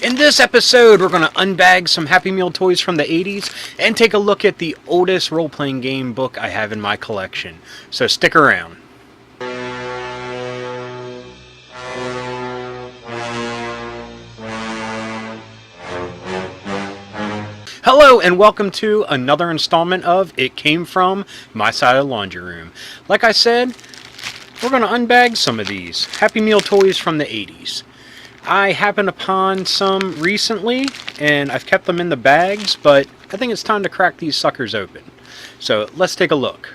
In this episode, we're going to unbag some Happy Meal toys from the 80s and take a look at the oldest role-playing game book I have in my collection. So stick around. Hello and welcome to another installment of It Came From My Side of the Laundry Room. Like I said, we're going to unbag some of these Happy Meal toys from the 80s. I happened upon some recently, and I've kept them in the bags, but I think it's time to crack these suckers open. So let's take a look.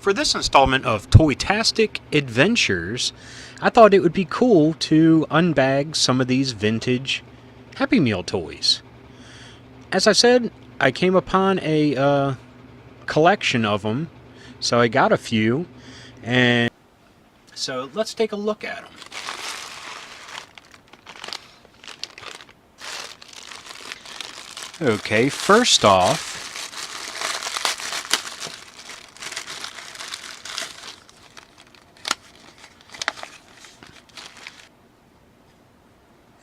For this installment of Toy-tastic Adventures, I thought it would be cool to unbag some of these vintage Happy Meal toys. As I said, I came upon a collection of them, so I got a few, and so let's take a look at them. Okay, first off,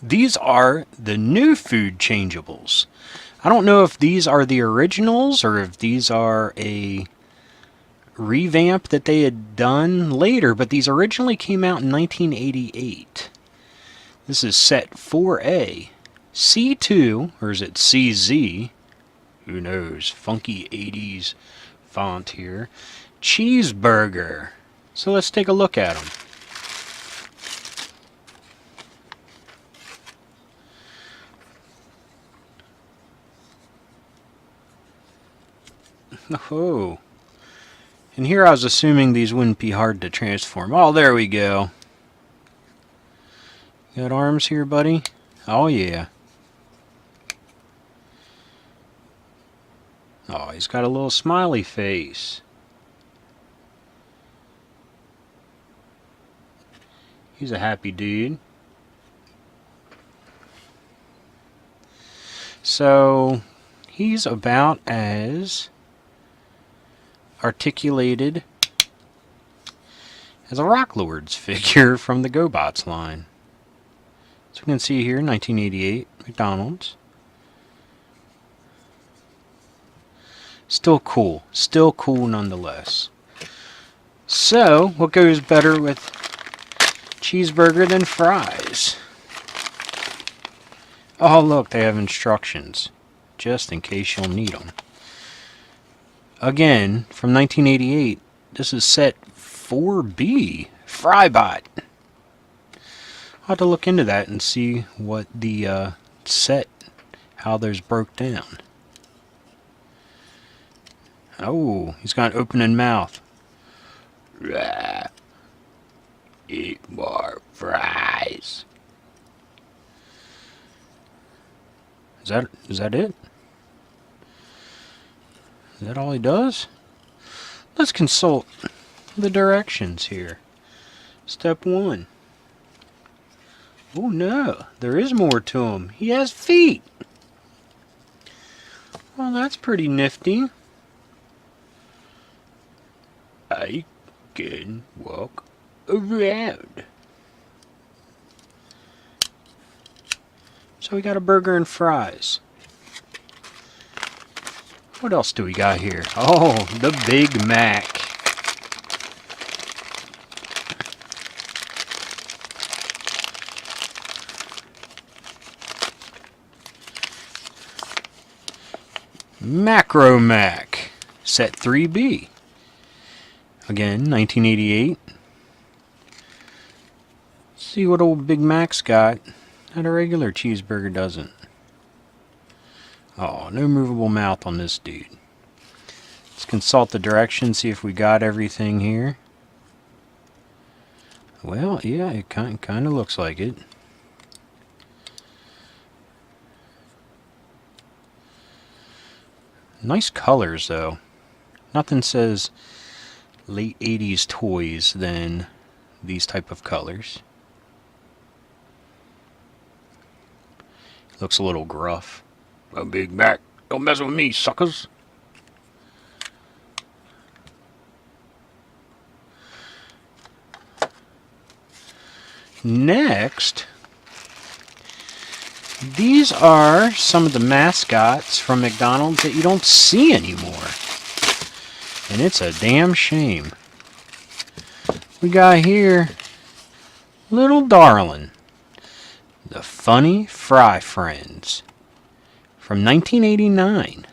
these are the new food changeables. I don't know if these are the originals or if these are a revamp that they had done later, but these originally came out in 1988. This is set 4A. C2, or is it CZ? Who knows? Funky 80s font here. Cheeseburger. So let's take a look at them. Oh, and here I was assuming these wouldn't be hard to transform. Oh, there we go. Got arms here, buddy? Oh, yeah. Oh, he's got a little smiley face. He's a happy dude. So, he's about as articulated as a Rock Lords figure from the GoBots line. So we can see here, 1988, McDonald's. Still cool nonetheless. So, what goes better with cheeseburger than fries? Oh look, they have instructions, just in case you'll need them. Again, from 1988, this is set 4B, Frybot. I'll have to look into that and see what the set, how those broke down. Oh, he's got an opening mouth. Eat more fries. Is that it? Is that all he does? Let's consult the directions here. Step 1. Oh no, there is more to him. He has feet. Well, that's pretty nifty. I can walk around. So we got a burger and fries. What else do we got here? Oh, the Big Mac. Macro Mac, set 3B. Again, 1988. See what old Big Mac's got that a regular cheeseburger doesn't. Oh, no movable mouth on this dude. Let's consult the directions, see if we got everything here. Well, yeah, it kind of looks like it. Nice colors, though. Nothing says late 80s toys than these type of colors. Looks a little gruff. A Big Mac. Don't mess with me, suckers. Next, these are some of the mascots from McDonald's that you don't see anymore. And it's a damn shame. We got here little Darlin, the Funny Fry Friends from 1989.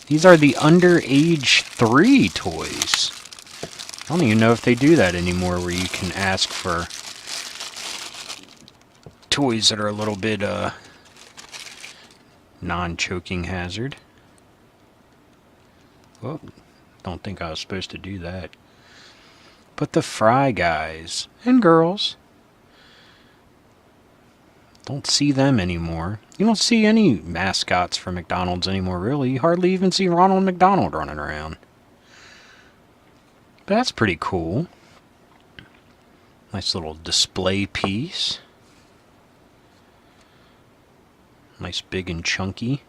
These are the under age 3 toys. I don't even know if they do that anymore, where you can ask for toys that are a little bit non-choking hazard. Oh, don't think I was supposed to do that. But the Fry guys and girls, don't see them anymore. You don't see any mascots for McDonald's anymore, really. You hardly even see Ronald McDonald running around. But that's pretty cool. Nice little display piece. Nice big and chunky.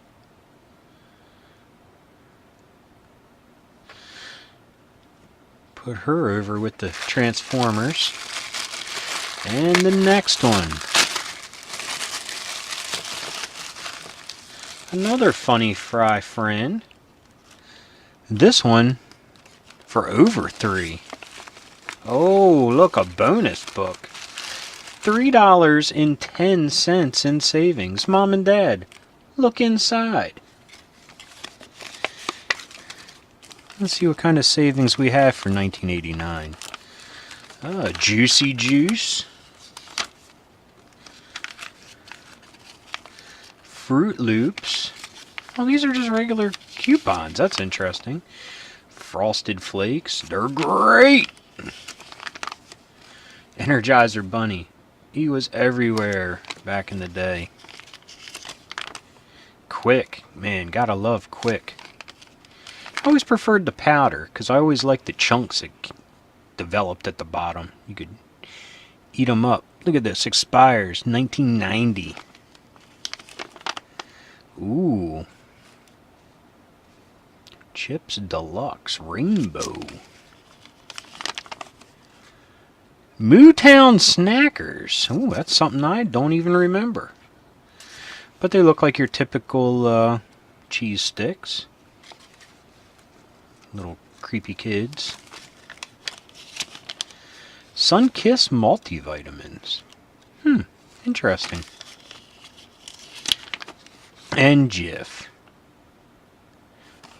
Put her over with the Transformers. And the next one. Another Funny Fry friend. This one for over 3. Oh, look, a bonus book. $3.10 in savings. Mom and Dad, look inside. Let's see what kind of savings we have for 1989. Juicy Juice. Fruit Loops. Oh, these are just regular coupons. That's interesting. Frosted Flakes. They're great! Energizer Bunny. He was everywhere back in the day. Quick. Man, gotta love Quick. I always preferred the powder, because I always liked the chunks that developed at the bottom. You could eat them up. Look at this. Expires 1990. Ooh. Chips Deluxe Rainbow. Mootown Snackers. Ooh, that's something I don't even remember. But they look like your typical cheese sticks. Little creepy kids. Sunkiss multivitamins. Interesting. And Jif.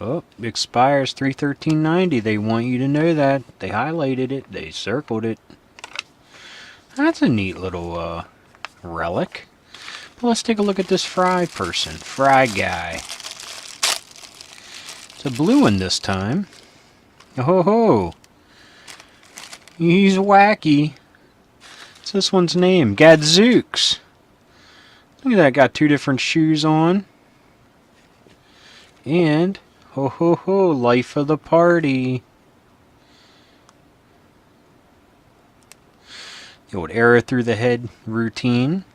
Oh, expires 3/13/90. They want you to know that. They highlighted it. They circled it. That's a neat little relic. But let's take a look at this Fry person. Fry guy. It's a blue one this time. Oh ho! He's wacky. What's this one's name? Gadzooks. Look at that, got 2 different shoes on. And, ho ho ho, life of the party. The old arrow through the head routine.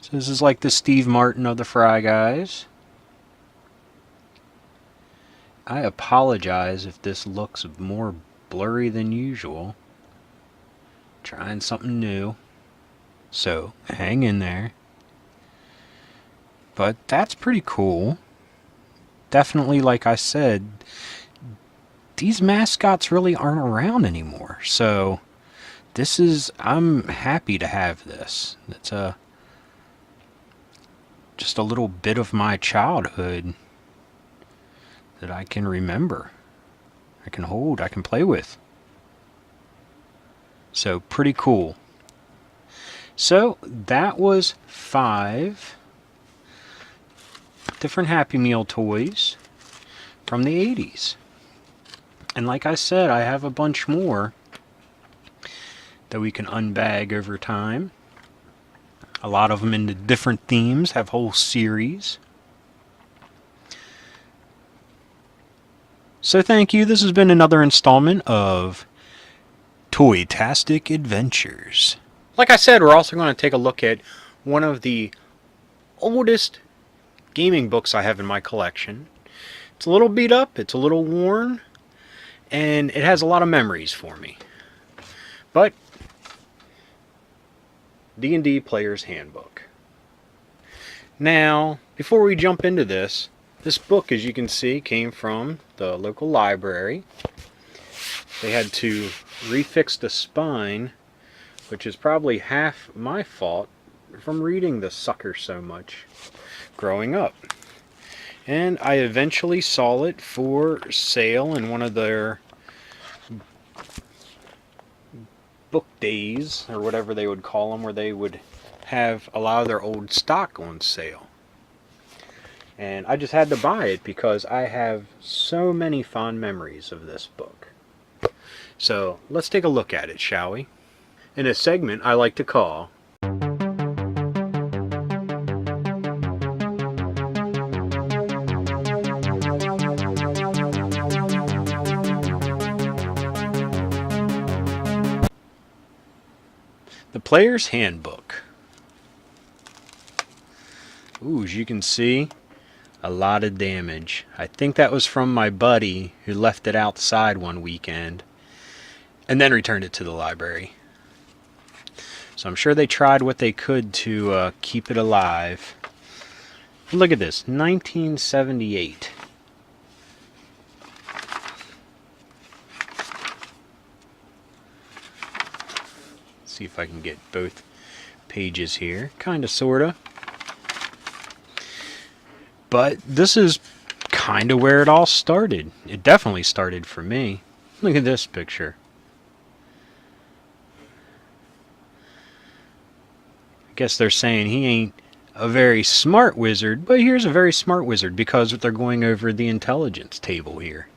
So this is like the Steve Martin of the Fry guys. I apologize if this looks more blurry than usual. Trying something new. So, hang in there. But that's pretty cool. Definitely, like I said, these mascots really aren't around anymore. So, I'm happy to have this. It's just a little bit of my childhood that I can remember. I can hold, I can play with. So, pretty cool. So, that was 5 different Happy Meal toys from the 80s. And like I said, I have a bunch more that we can unbag over time. A lot of them into different themes, have whole series. So thank you. This has been another installment of Toy-tastic Adventures. Like I said, we're also going to take a look at one of the oldest gaming books I have in my collection. It's a little beat up, it's a little worn, and it has a lot of memories for me. But D&D Player's Handbook. Now, before we jump into this book, as you can see, came from the local library. They had to refix the spine, which is probably half my fault from reading the sucker so much growing up. And I eventually saw it for sale in one of their book days, or whatever they would call them, where they would have a lot of their old stock on sale. And I just had to buy it because I have so many fond memories of this book. So let's take a look at it, shall we? In a segment I like to call The Player's Handbook. Ooh, as you can see, a lot of damage. I think that was from my buddy who left it outside one weekend and then returned it to the library. So I'm sure they tried what they could to keep it alive. Look at this, 1978. See if I can get both pages here. Kinda, sorta. But this is kinda where it all started. It definitely started for me. Look at this picture. I guess they're saying he ain't a very smart wizard, but here's a very smart wizard because they're going over the intelligence table here.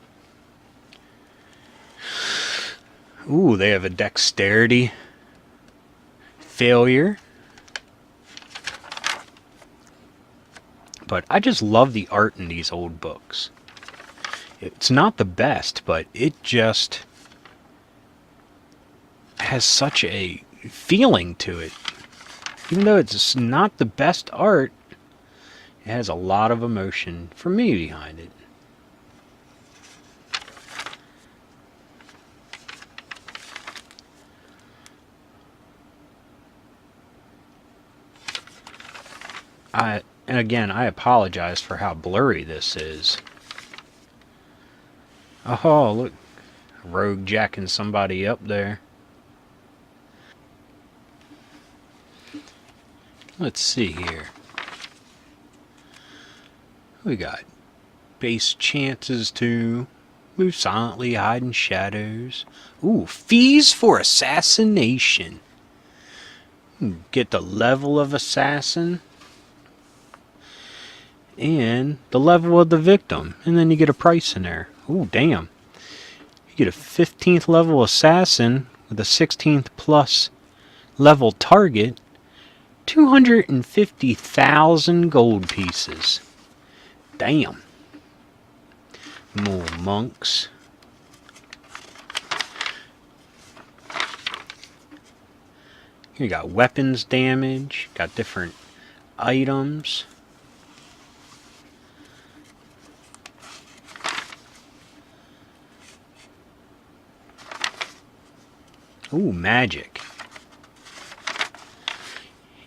Ooh, they have a dexterity failure. But I just love the art in these old books. It's not the best, but it just has such a feeling to it. Even though it's not the best art, it has a lot of emotion for me behind it. And again, I apologize for how blurry this is. Oh, look. Rogue jacking somebody up there. Let's see here. We got base chances to move silently, hide in shadows. Ooh, fees for assassination. Get the level of assassin and the level of the victim, and then you get a price in there. Ooh, damn. You get a 15th level assassin with a 16th plus level target, 250,000 gold pieces. Damn. More monks. Here you got weapons damage, got different items. Ooh, magic.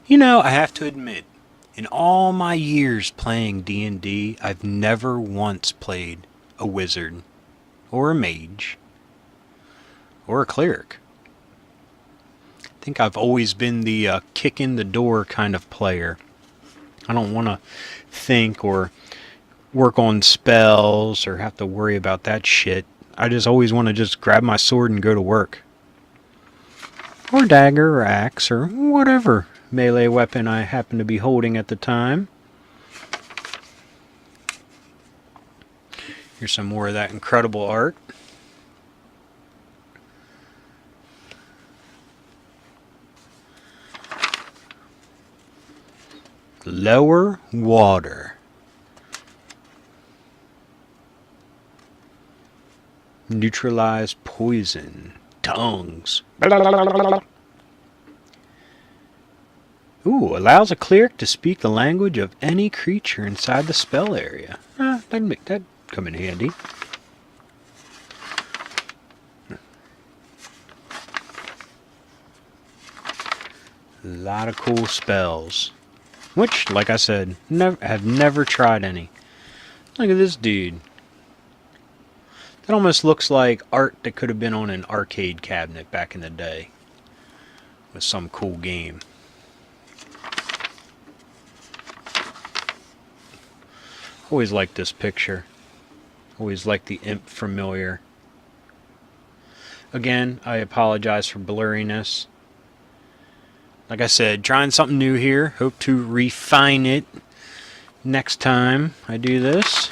You know, I have to admit, in all my years playing D&D, I've never once played a wizard, or a mage, or a cleric. I think I've always been the kick in the door kind of player. I don't want to think or work on spells or have to worry about that shit. I just always want to just grab my sword and go to work. Or dagger or axe or whatever melee weapon I happen to be holding at the time. Here's some more of that incredible art. Lower water. Neutralize poison. Tongues. Ooh, allows a cleric to speak the language of any creature inside the spell area. That'd come in handy. A lot of cool spells. Which, like I said, have never tried any. Look at this dude. That almost looks like art that could have been on an arcade cabinet back in the day. With some cool game. Always liked this picture. Always liked the imp familiar. Again, I apologize for blurriness. Like I said, trying something new here. Hope to refine it next time I do this.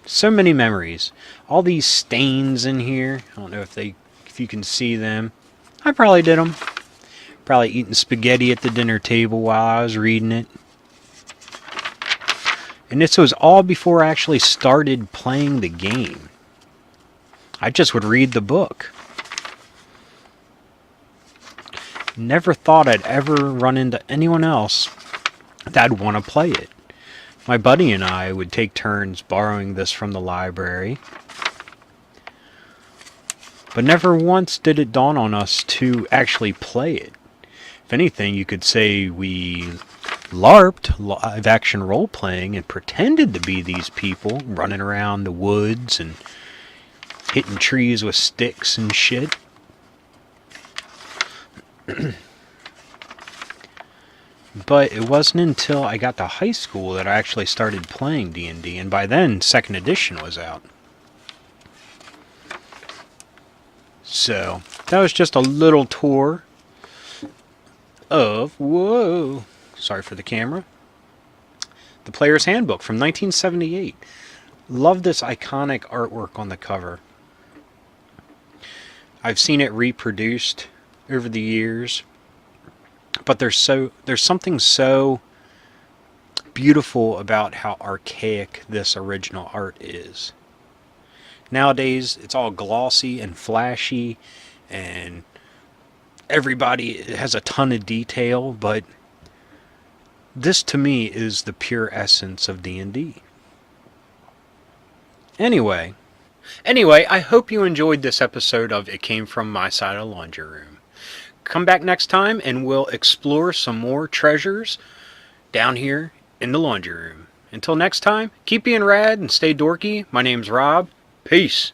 So many memories. All these stains in here. I don't know if you can see them. I probably did them. Probably eating spaghetti at the dinner table while I was reading it. And this was all before I actually started playing the game. I just would read the book. Never thought I'd ever run into anyone else that'd want to play it. My buddy and I would take turns borrowing this from the library. But never once did it dawn on us to actually play it. If anything, you could say we LARPed, live action role playing, and pretended to be these people running around the woods and hitting trees with sticks and shit. But it wasn't until I got to high school that I actually started playing D&D, and by then, 2nd edition was out. So, that was just a little tour of, whoa, sorry for the camera, The Player's Handbook from 1978. Love this iconic artwork on the cover. I've seen it reproduced over the years, but there's something so beautiful about how archaic this original art is. Nowadays, it's all glossy and flashy, and everybody has a ton of detail, but this to me is the pure essence of D&D. Anyway, I hope you enjoyed this episode of It Came From My Side of the Laundry Room. Come back next time and we'll explore some more treasures down here in the laundry room. Until next time, keep being rad and stay dorky. My name's Rob. Peace.